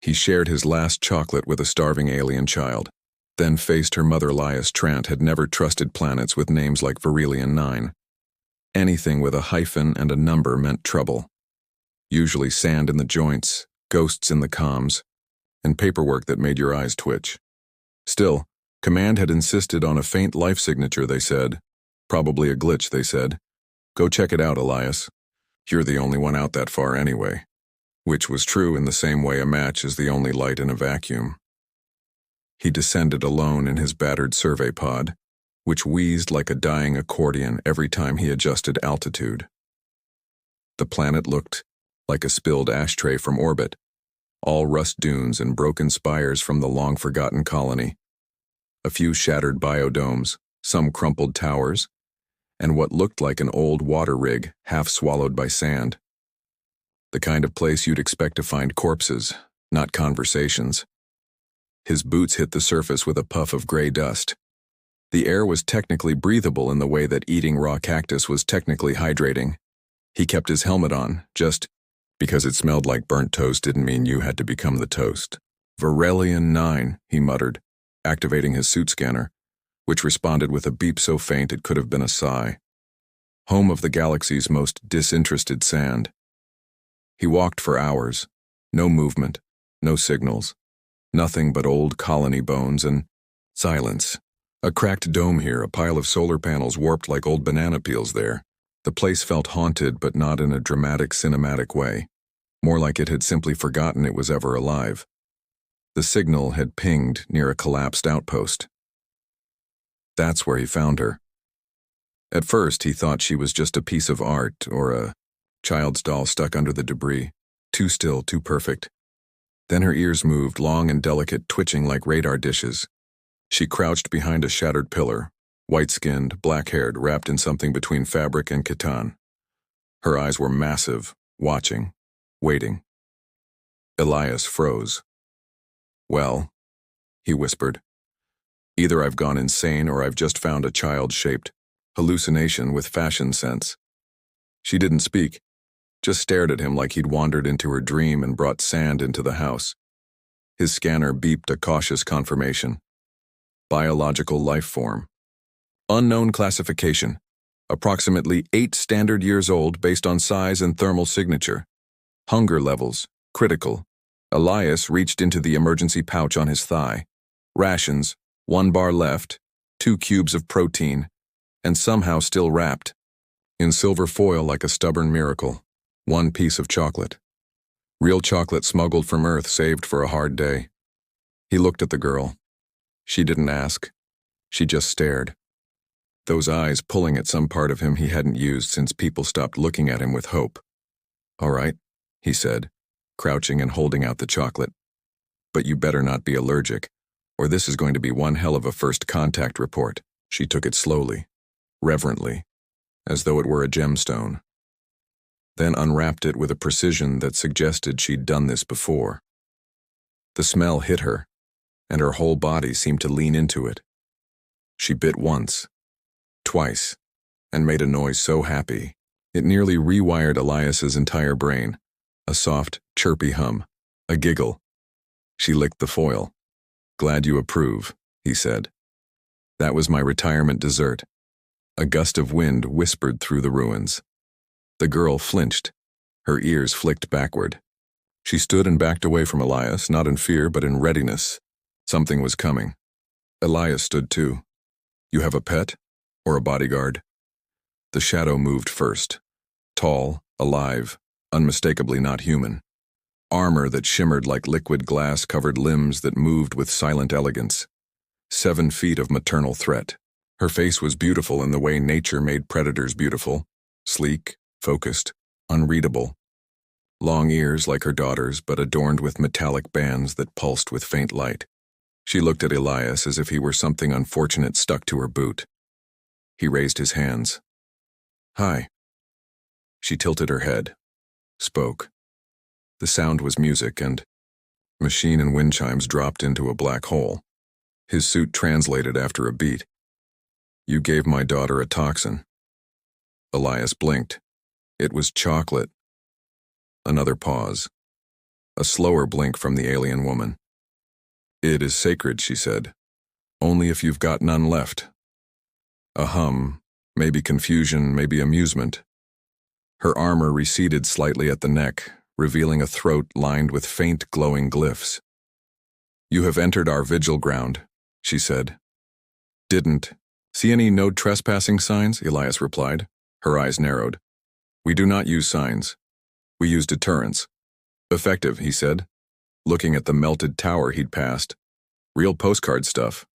He shared his last chocolate with a starving alien child, then faced her mother. Elias Trant had never trusted planets with names like Verilion 9. Anything with a hyphen and a number meant trouble. Usually sand in the joints, ghosts in the comms, and paperwork that made your eyes twitch. Still, Command had insisted on a faint life signature, they said. Probably a glitch, they said. Go check it out, Elias. You're the only one out that far anyway. Which was true in the same way a match is the only light in a vacuum. He descended alone in his battered survey pod, which wheezed like a dying accordion every time he adjusted altitude. The planet looked like a spilled ashtray from orbit, all rust dunes and broken spires from the long-forgotten colony. A few shattered biodomes, some crumpled towers, and what looked like an old water rig half swallowed by sand. The kind of place you'd expect to find corpses, not conversations. His boots hit the surface with a puff of gray dust. The air was technically breathable in the way that eating raw cactus was technically hydrating. He kept his helmet on, just because it smelled like burnt toast didn't mean you had to become the toast. Verilion 9, he muttered, activating his suit scanner, which responded with a beep so faint it could have been a sigh. Home of the galaxy's most disinterested sand. He walked for hours. No movement, no signals. Nothing but old colony bones and silence. A cracked dome here, a pile of solar panels warped like old banana peels there. The place felt haunted, but not in a dramatic, cinematic way. More like it had simply forgotten it was ever alive. The signal had pinged near a collapsed outpost. That's where he found her. At first, he thought she was just a piece of art or a child's doll stuck under the debris. Too still, too perfect. Then her ears moved, long and delicate, twitching like radar dishes. She crouched behind a shattered pillar, white-skinned, black-haired, wrapped in something between fabric and katan. Her eyes were massive, watching, waiting. Elias froze. Well, he whispered. Either I've gone insane or I've just found a child-shaped hallucination with fashion sense. She didn't speak, just stared at him like he'd wandered into her dream and brought sand into the house. His scanner beeped a cautious confirmation. Biological life form. Unknown classification. Approximately 8 standard years old based on size and thermal signature. Hunger levels. Critical. Elias reached into the emergency pouch on his thigh. Rations. 1 bar left. 2 cubes of protein. And somehow still wrapped. In silver foil like a stubborn miracle. 1 piece of chocolate. Real chocolate smuggled from Earth, saved for a hard day. He looked at the girl. She didn't ask. She just stared. Those eyes pulling at some part of him he hadn't used since people stopped looking at him with hope. All right, he said, crouching and holding out the chocolate. But you better not be allergic, or this is going to be one hell of a first contact report. She took it slowly, reverently, as though it were a gemstone. Then unwrapped it with a precision that suggested she'd done this before. The smell hit her, and her whole body seemed to lean into it. She bit once, twice, and made a noise so happy, it nearly rewired Elias's entire brain. A soft, chirpy hum, a giggle. She licked the foil. Glad you approve, he said. That was my retirement dessert. A gust of wind whispered through the ruins. The girl flinched. Her ears flicked backward. She stood and backed away from Elias, not in fear but in readiness. Something was coming. Elias stood too. You have a pet? Or a bodyguard? The shadow moved first. Tall, alive, unmistakably not human. Armor that shimmered like liquid glass covered limbs that moved with silent elegance. 7 feet of maternal threat. Her face was beautiful in the way nature made predators beautiful. Sleek, focused, unreadable. Long ears like her daughter's, but adorned with metallic bands that pulsed with faint light. She looked at Elias as if he were something unfortunate stuck to her boot. He raised his hands. Hi. She tilted her head. Spoke. The sound was music, and machine and wind chimes dropped into a black hole. His suit translated after a beat. You gave my daughter a toxin. Elias blinked. It was chocolate. Another pause. a slower blink from the alien woman. "It is sacred," she said. "Only if you've got none left." A hum, maybe confusion, maybe amusement. Her armor receded slightly at the neck, revealing a throat lined with faint glowing glyphs. "You have entered our vigil ground," she said. "Didn't see any no trespassing signs?" Elias replied. Her eyes narrowed. "We do not use signs. We use deterrence." "Effective," he said, looking at the melted tower he'd passed. "Real postcard stuff."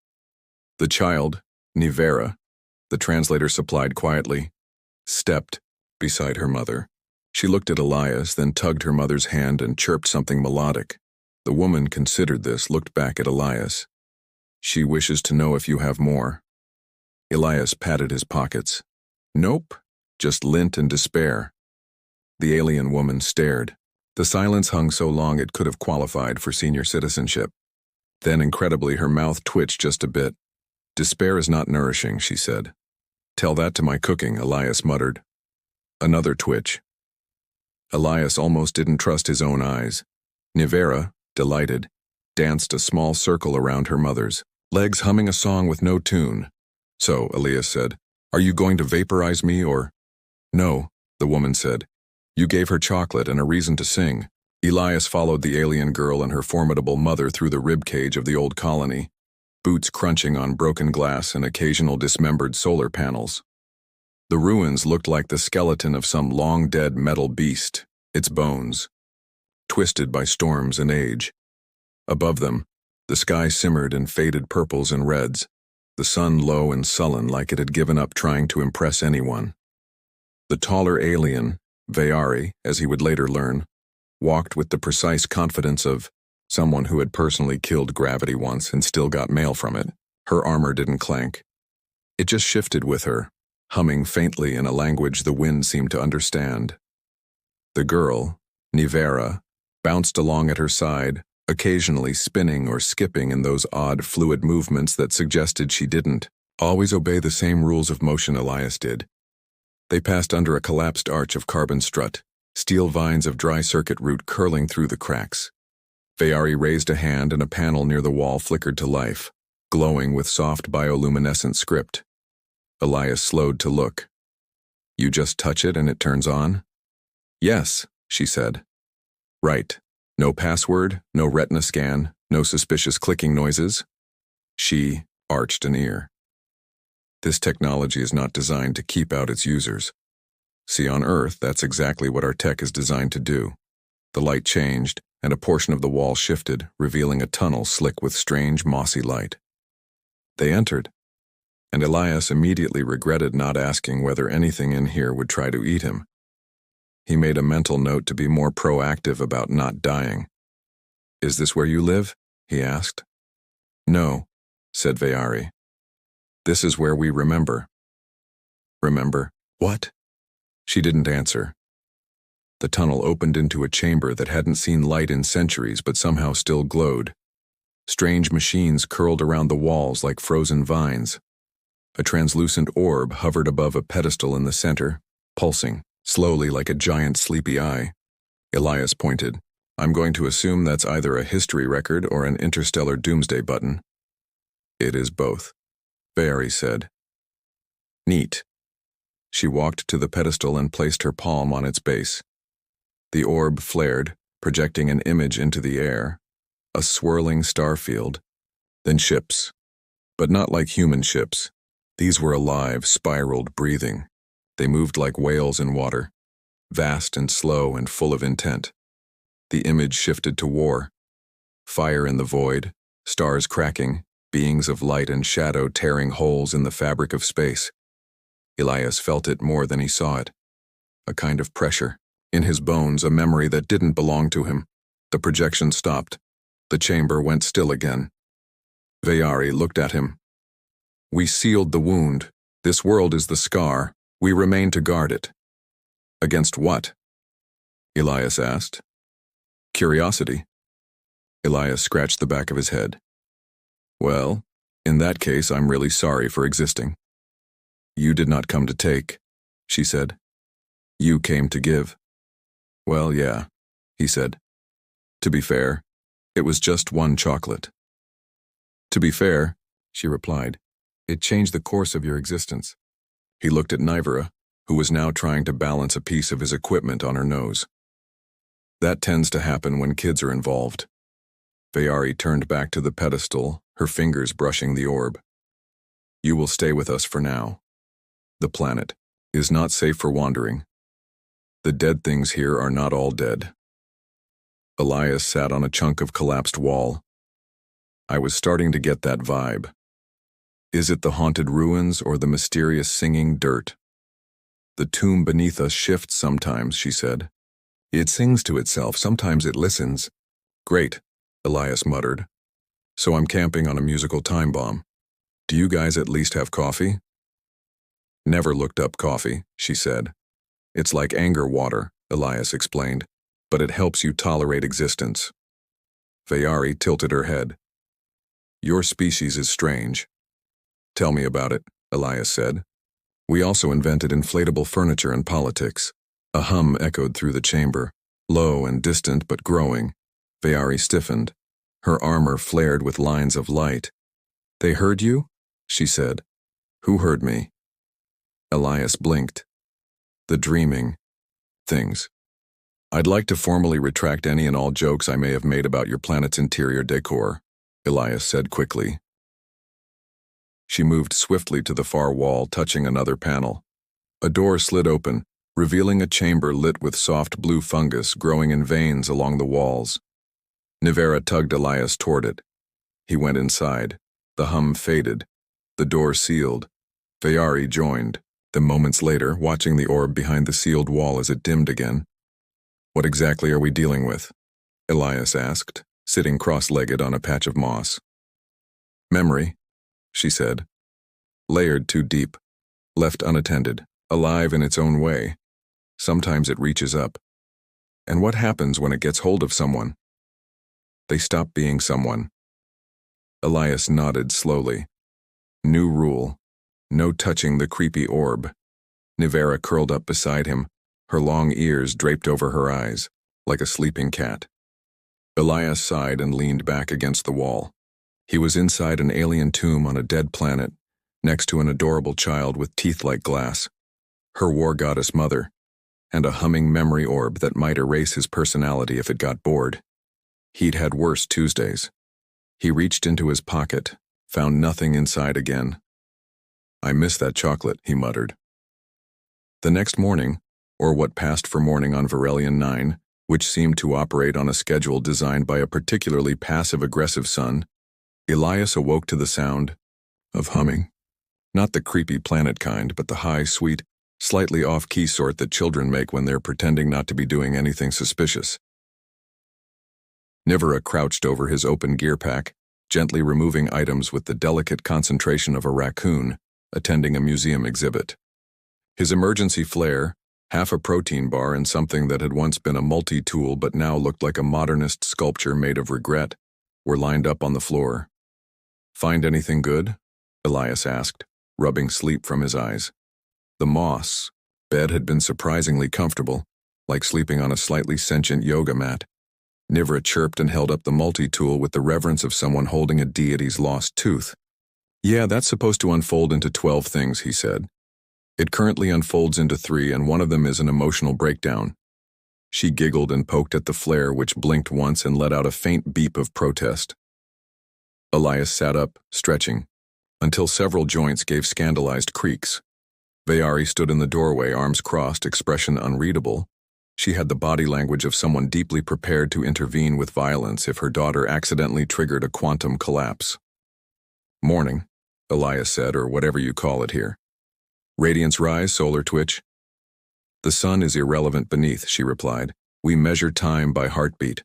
The child, Nivera, the translator supplied quietly, stepped beside her mother. She looked at Elias, then tugged her mother's hand and chirped something melodic. The woman considered this, looked back at Elias. "She wishes to know if you have more." Elias patted his pockets. "Nope, just lint and despair." The alien woman stared. The silence hung so long it could have qualified for senior citizenship. Then, incredibly, her mouth twitched just a bit. "Despair is not nourishing," she said. "Tell that to my cooking," Elias muttered. Another twitch. Elias almost didn't trust his own eyes. Nivera, delighted, danced a small circle around her mother's, legs humming a song with no tune. "So," Elias said, "are you going to vaporize me or—" "No," the woman said. "You gave her chocolate and a reason to sing." Elias followed the alien girl and her formidable mother through the ribcage of the old colony, boots crunching on broken glass and occasional dismembered solar panels. The ruins looked like the skeleton of some long-dead metal beast, its bones, twisted by storms and age. Above them, the sky simmered in faded purples and reds, the sun low and sullen like it had given up trying to impress anyone. The taller alien, Vayari, as he would later learn, walked with the precise confidence of someone who had personally killed gravity once and still got mail from it. Her armor didn't clank. It just shifted with her, humming faintly in a language the wind seemed to understand. The girl, Nivera, bounced along at her side, occasionally spinning or skipping in those odd fluid movements that suggested she didn't always obey the same rules of motion Elias did. They passed under a collapsed arch of carbon strut, steel vines of dry circuit route curling through the cracks. Vayari raised a hand and a panel near the wall flickered to life, glowing with soft bioluminescent script. Elias slowed to look. "You just touch it and it turns on?" "Yes," she said. "Right. No password, no retina scan, no suspicious clicking noises?" She arched an ear. "This technology is not designed to keep out its users. See, on Earth, that's exactly what our tech is designed to do." The light changed, and a portion of the wall shifted, revealing a tunnel slick with strange, mossy light. They entered, and Elias immediately regretted not asking whether anything in here would try to eat him. He made a mental note to be more proactive about not dying. "Is this where you live?" he asked. "No," said Vayari. "This is where we remember." "Remember what?" She didn't answer. The tunnel opened into a chamber that hadn't seen light in centuries but somehow still glowed. Strange machines curled around the walls like frozen vines. A translucent orb hovered above a pedestal in the center, pulsing, slowly like a giant sleepy eye. Elias pointed. "I'm going to assume that's either a history record or an interstellar doomsday button." "It is both," Vayari said. "Neat." She walked to the pedestal and placed her palm on its base. The orb flared, projecting an image into the air, a swirling star field, then ships. But not like human ships. These were alive, spiraled, breathing. They moved like whales in water, vast and slow and full of intent. The image shifted to war. Fire in the void, stars cracking, beings of light and shadow tearing holes in the fabric of space. Elias felt it more than he saw it. A kind of pressure. In his bones, a memory that didn't belong to him. The projection stopped. The chamber went still again. Vayari looked at him. "We sealed the wound. This world is the scar. We remain to guard it." "Against what?" Elias asked. "Curiosity." Elias scratched the back of his head. "Well, in that case, I'm really sorry for existing." "You did not come to take," she said. "You came to give." "Well, yeah," he said. To be fair, it was just one chocolate. To be fair, she replied, it changed the course of your existence. He looked at Nivera, who was now trying to balance a piece of his equipment on her nose. That tends to happen when kids are involved. Vayari turned back to the pedestal, her fingers brushing the orb. You will stay with us for now. The planet is not safe for wandering. The dead things here are not all dead. Elias sat on a chunk of collapsed wall. I was starting to get that vibe. Is it the haunted ruins or the mysterious singing dirt? The tomb beneath us shifts sometimes, she said. It sings to itself, sometimes it listens. Great, Elias muttered. So I'm camping on a musical time bomb. Do you guys at least have coffee? Never looked up coffee, she said. It's like anger water, Elias explained, but it helps you tolerate existence. Vayari tilted her head. Your species is strange. Tell me about it, Elias said. We also invented inflatable furniture and politics. A hum echoed through the chamber, low and distant but growing. Vayari stiffened. Her armor flared with lines of light. They heard you? She said. Who heard me? Elias blinked. The dreaming things. I'd like to formally retract any and all jokes I may have made about your planet's interior decor, Elias said quickly. She moved swiftly to the far wall, touching another panel. A door slid open, revealing a chamber lit with soft blue fungus growing in veins along the walls. Nivera tugged Elias toward it. He went inside. The hum faded. The door sealed. Vayari joined, then moments later, watching the orb behind the sealed wall as it dimmed again. What exactly are we dealing with? Elias asked, sitting cross-legged on a patch of moss. Memory, she said. Layered too deep, left unattended, alive in its own way. Sometimes it reaches up. And what happens when it gets hold of someone? They stop being someone. Elias nodded slowly. New rule. No touching the creepy orb. Nivera curled up beside him, her long ears draped over her eyes, like a sleeping cat. Elias sighed and leaned back against the wall. He was inside an alien tomb on a dead planet, next to an adorable child with teeth like glass, her war goddess mother, and a humming memory orb that might erase his personality if it got bored. He'd had worse Tuesdays. He reached into his pocket, found nothing inside again. I miss that chocolate, he muttered. The next morning, or what passed for morning on Varelian 9, which seemed to operate on a schedule designed by a particularly passive-aggressive sun, Elias awoke to the sound of humming. Not the creepy planet kind, but the high, sweet, slightly off-key sort that children make when they're pretending not to be doing anything suspicious. Nivera crouched over his open gear pack, gently removing items with the delicate concentration of a raccoon attending a museum exhibit. His emergency flare, half a protein bar and something that had once been a multi-tool but now looked like a modernist sculpture made of regret, were lined up on the floor. Find anything good? Elias asked, rubbing sleep from his eyes. The moss bed had been surprisingly comfortable, like sleeping on a slightly sentient yoga mat. Nivera chirped and held up the multi-tool with the reverence of someone holding a deity's lost tooth. Yeah, that's supposed to unfold into 12 things, he said. It currently unfolds into 3, and one of them is an emotional breakdown. She giggled and poked at the flare, which blinked once and let out a faint beep of protest. Elias sat up, stretching, until several joints gave scandalized creaks. Vayari stood in the doorway, arms crossed, expression unreadable. She had the body language of someone deeply prepared to intervene with violence if her daughter accidentally triggered a quantum collapse. Morning, Elias said, or whatever you call it here. Radiance rise, solar twitch. The sun is irrelevant beneath, she replied. We measure time by heartbeat.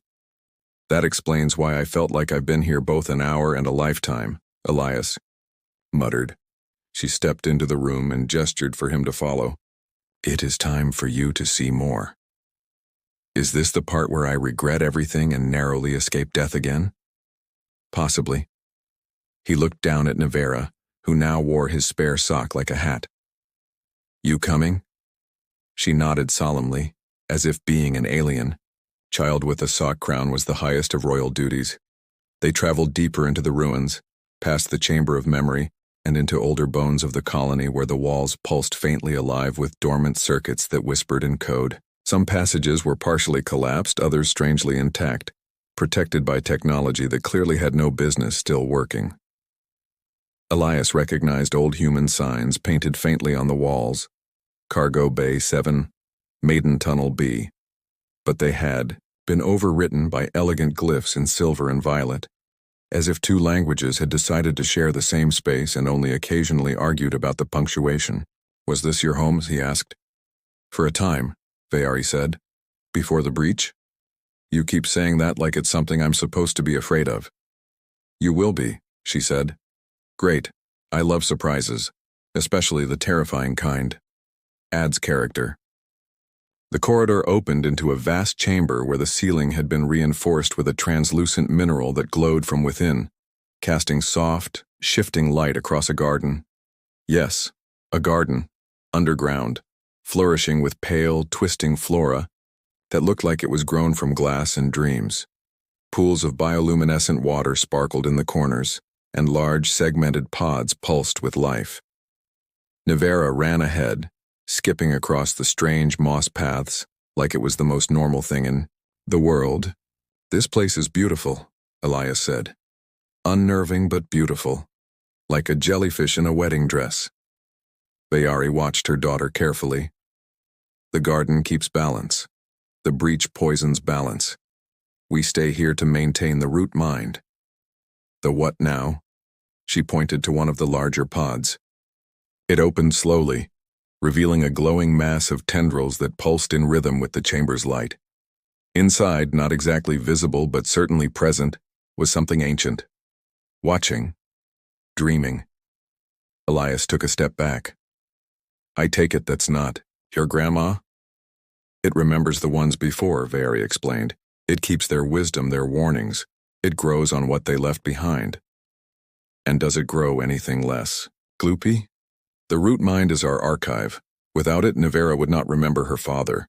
That explains why I felt like I've been here both an hour and a lifetime, Elias muttered. She stepped into the room and gestured for him to follow. It is time for you to see more. Is this the part where I regret everything and narrowly escape death again? Possibly. He looked down at Nivera, who now wore his spare sock like a hat. You coming? She nodded solemnly, as if being an alien. Child with a sock crown was the highest of royal duties. They traveled deeper into the ruins, past the chamber of memory, and into older bones of the colony where the walls pulsed faintly alive with dormant circuits that whispered in code. Some passages were partially collapsed, others strangely intact, protected by technology that clearly had no business still working. Elias recognized old human signs painted faintly on the walls: Cargo Bay 7, Maiden Tunnel B. But they had been overwritten by elegant glyphs in silver and violet, as if two languages had decided to share the same space and only occasionally argued about the punctuation. "Was this your home?" he asked. "For a time," Vayari said. "Before the breach?" "You keep saying that like it's something I'm supposed to be afraid of." "You will be," she said. "Great. I love surprises, especially the terrifying kind." Adds character. The corridor opened into a vast chamber where the ceiling had been reinforced with a translucent mineral that glowed from within, casting soft, shifting light across a garden. Yes, a garden, underground, flourishing with pale, twisting flora that looked like it was grown from glass and dreams. Pools of bioluminescent water sparkled in the corners, and large, segmented pods pulsed with life. Nivera ran ahead, skipping across the strange moss paths like it was the most normal thing in the world. "This place is beautiful," Elias said. "Unnerving but beautiful, like a jellyfish in a wedding dress." Vayari watched her daughter carefully. "The garden keeps balance. The breach poisons balance. We stay here to maintain the root mind." "The what now?" She pointed to one of the larger pods. It opened slowly, revealing a glowing mass of tendrils that pulsed in rhythm with the chamber's light. Inside, not exactly visible but certainly present, was something ancient. Watching. Dreaming. Elias took a step back. "I take it that's not your grandma?" "It remembers the ones before," Vayari explained. "It keeps their wisdom, their warnings. It grows on what they left behind." "And does it grow anything less gloopy?" "The root mind is our archive. Without it, Nivera would not remember her father."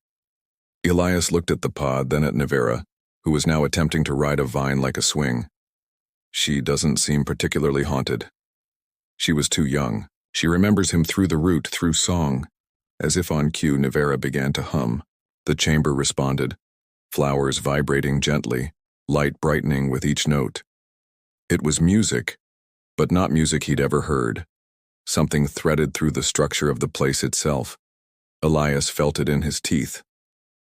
Elias looked at the pod, then at Nivera, who was now attempting to ride a vine like a swing. "She doesn't seem particularly haunted." "She was too young. She remembers him through the root, through song." As if on cue, Nivera began to hum. The chamber responded, flowers vibrating gently, light brightening with each note. It was music, but not music he'd ever heard. Something threaded through the structure of the place itself. Elias felt it in his teeth.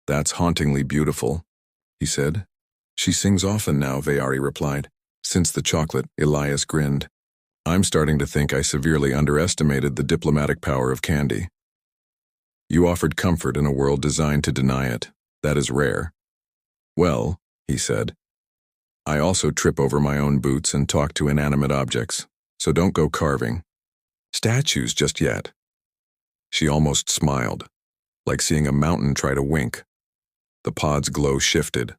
"That's hauntingly beautiful," he said. "She sings often now," Vayari replied. "Since the chocolate," Elias grinned. "I'm starting to think I severely underestimated the diplomatic power of candy." "You offered comfort in a world designed to deny it. That is rare." "Well," he said, "I also trip over my own boots and talk to inanimate objects, so don't go carving statues just yet." She almost smiled, like seeing a mountain try to wink. The pod's glow shifted.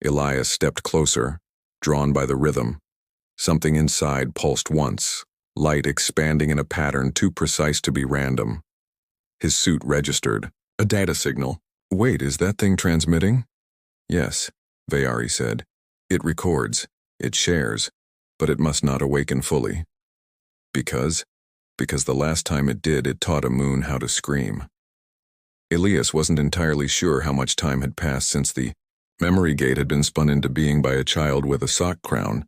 Elias stepped closer, drawn by the rhythm. Something inside pulsed once, light expanding in a pattern too precise to be random. His suit registered, a data signal. "Wait, is that thing transmitting?" "Yes," Vayari said. "It records, it shares, but it must not awaken fully." Because the last time it did, it taught a moon how to scream." Elias wasn't entirely sure how much time had passed since the memory gate had been spun into being by a child with a sock crown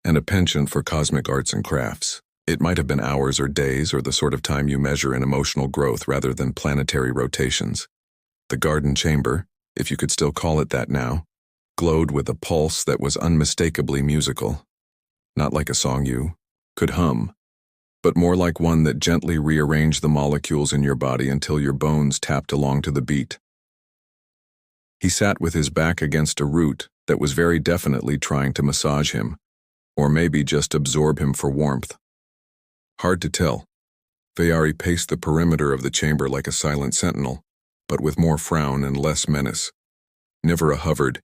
and a penchant for cosmic arts and crafts. It might have been hours or days, or the sort of time you measure in emotional growth rather than planetary rotations. The garden chamber, if you could still call it that now, glowed with a pulse that was unmistakably musical. Not like a song you could hum, but more like one that gently rearranged the molecules in your body until your bones tapped along to the beat. He sat with his back against a root that was very definitely trying to massage him, or maybe just absorb him for warmth. Hard to tell. Vayari paced the perimeter of the chamber like a silent sentinel, but with more frown and less menace. Nivera hovered,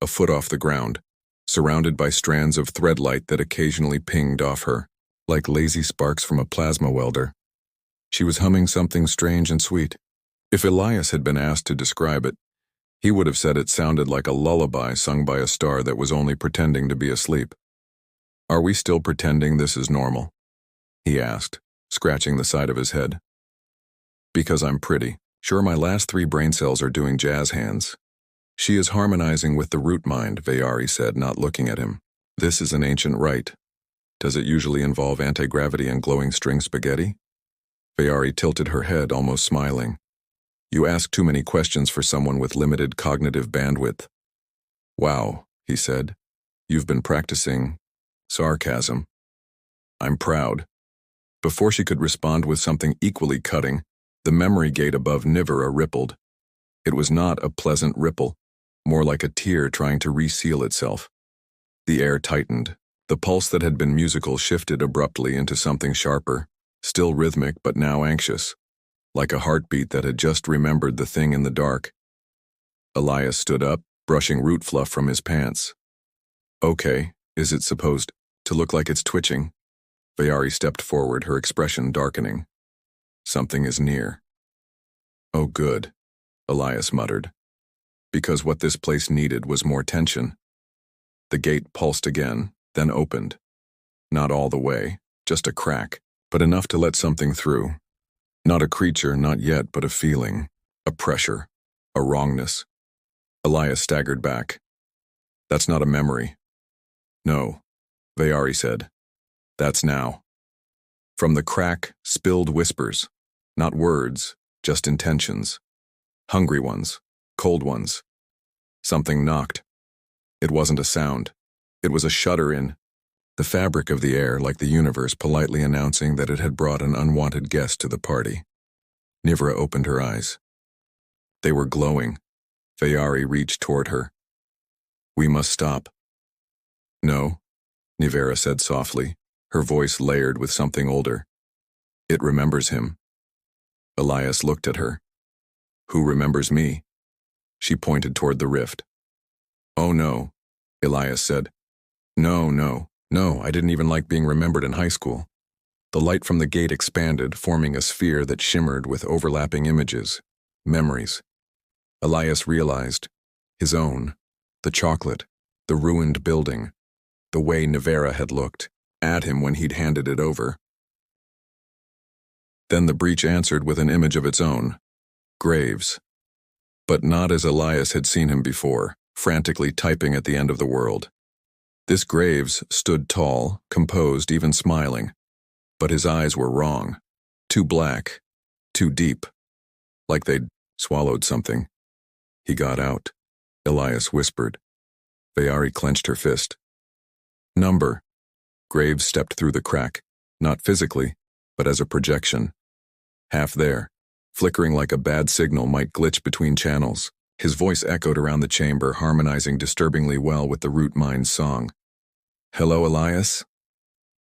a foot off the ground, surrounded by strands of thread light that occasionally pinged off her, like lazy sparks from a plasma welder. She was humming something strange and sweet. If Elias had been asked to describe it, He would have said it sounded like a lullaby sung by a star that was only pretending to be asleep. "Are we still pretending this is normal?" he asked, scratching the side of his head. "Because I'm pretty. Sure, my last 3 brain cells are doing jazz hands." "She is harmonizing with the root mind," Vayari said, not looking at him. "This is an ancient rite. Does it usually involve anti-gravity and glowing string spaghetti?" Vayari tilted her head, almost smiling. "You ask too many questions for someone with limited cognitive bandwidth." "Wow," he said. "You've been practicing sarcasm." "I'm proud." Before she could respond with something equally cutting, the memory gate above Nivera rippled. It was not a pleasant ripple, more like a tear trying to reseal itself. The air tightened. The pulse that had been musical shifted abruptly into something sharper, still rhythmic but now anxious, like a heartbeat that had just remembered the thing in the dark. Elias stood up, brushing root fluff from his pants. "Okay, is it supposed to look like it's twitching?" Vayari stepped forward, her expression darkening. "Something is near." "Oh, good," Elias muttered, because what this place needed was more tension. The gate pulsed again, then opened. Not all the way, just a crack, but enough to let something through. Not a creature, not yet, but a feeling, a pressure, a wrongness. Elias staggered back. "That's not a memory." "No," Vayari said. "That's now." From the crack, spilled whispers, not words, just intentions. Hungry ones, cold ones. Something knocked. It wasn't a sound. It was a shudder in the fabric of the air, like the universe politely announcing that it had brought an unwanted guest to the party. Nivera opened her eyes. They were glowing. Vayari reached toward her. "We must stop." "No," Nivera said softly, her voice layered with something older. "It remembers him." Elias looked at her. "Who remembers me?" She pointed toward the rift. "Oh no," Elias said. No, I didn't even like being remembered in high school." The light from the gate expanded, forming a sphere that shimmered with overlapping images, memories. Elias realized his own, the chocolate, the ruined building, the way Nivera had looked at him when he'd handed it over. Then the breach answered with an image of its own, Graves. But not as Elias had seen him before, frantically typing at the end of the world. This Graves stood tall, composed, even smiling. But his eyes were wrong. Too black. Too deep. Like they'd swallowed something. "He got out," Elias whispered. Vayari clenched her fist. "Number." Graves stepped through the crack, not physically, but as a projection. Half there, flickering like a bad signal might glitch between channels. His voice echoed around the chamber, harmonizing disturbingly well with the root mind's song. "Hello, Elias?"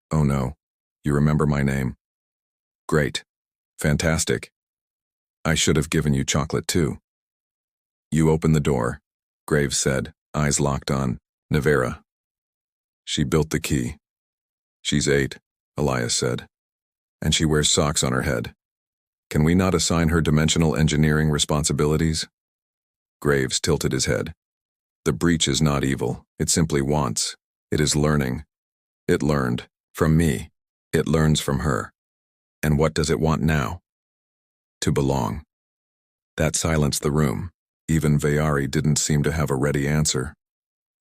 "Oh no, you remember my name." "Great. Fantastic. I should have given you chocolate too." "You open the door," Graves said, eyes locked on Nivera. "She built the key." "She's 8, Elias said. "And she wears socks on her head. Can we not assign her dimensional engineering responsibilities?" Graves tilted his head. "The breach is not evil. It simply wants. It is learning. It learned. From me. It learns from her. And what does it want now? To belong." That silenced the room. Even Vayari didn't seem to have a ready answer.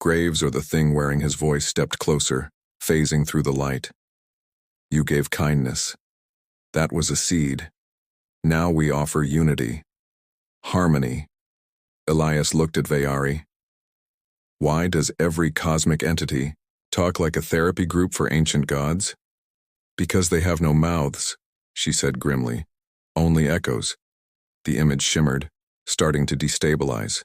Graves, or the thing wearing his voice, stepped closer, phasing through the light. "You gave kindness. That was a seed. Now we offer unity. Harmony." Elias looked at Vayari. "Why does every cosmic entity talk like a therapy group for ancient gods?" "Because they have no mouths," she said grimly. "Only echoes." The image shimmered, starting to destabilize.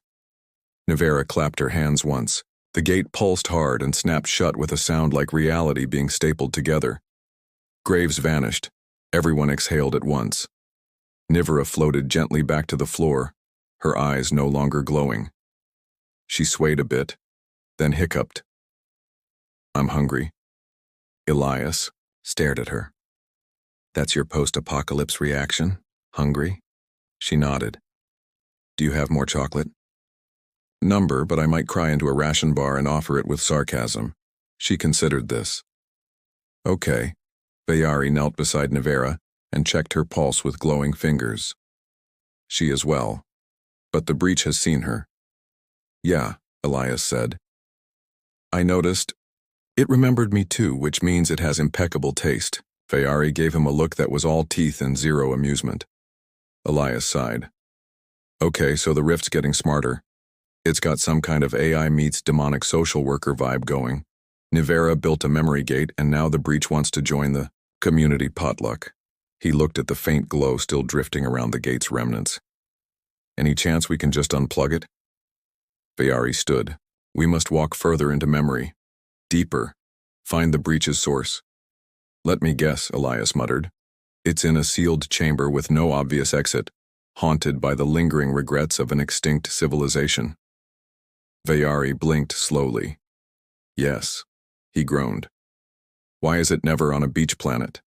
Nivera clapped her hands once. The gate pulsed hard and snapped shut with a sound like reality being stapled together. Graves vanished. Everyone exhaled at once. Nivera floated gently back to the floor, her eyes no longer glowing. She swayed a bit, then hiccuped. "I'm hungry." Elias stared at her. "That's your post-apocalypse reaction? Hungry?" She nodded. "Do you have more chocolate?" number, but I might cry into a ration bar and offer it with sarcasm. She considered this. Okay. Bayari knelt beside Nivera and checked her pulse with glowing fingers. She is well. But the breach has seen her. Yeah, Elias said. I noticed. It remembered me too, which means it has impeccable taste. Bayari gave him a look that was all teeth and zero amusement. Elias sighed. Okay, so the rift's getting smarter. It's got some kind of AI meets demonic social worker vibe going. Nivera built a memory gate, and now the breach wants to join the community potluck. He looked at the faint glow still drifting around the gate's remnants. Any chance we can just unplug it? Bayari stood. We must walk further into memory. Deeper. Find the breach's source. Let me guess, Elias muttered. It's in a sealed chamber with no obvious exit, haunted by the lingering regrets of an extinct civilization. Bayari blinked slowly. Yes, he groaned. Why is it never on a beach planet?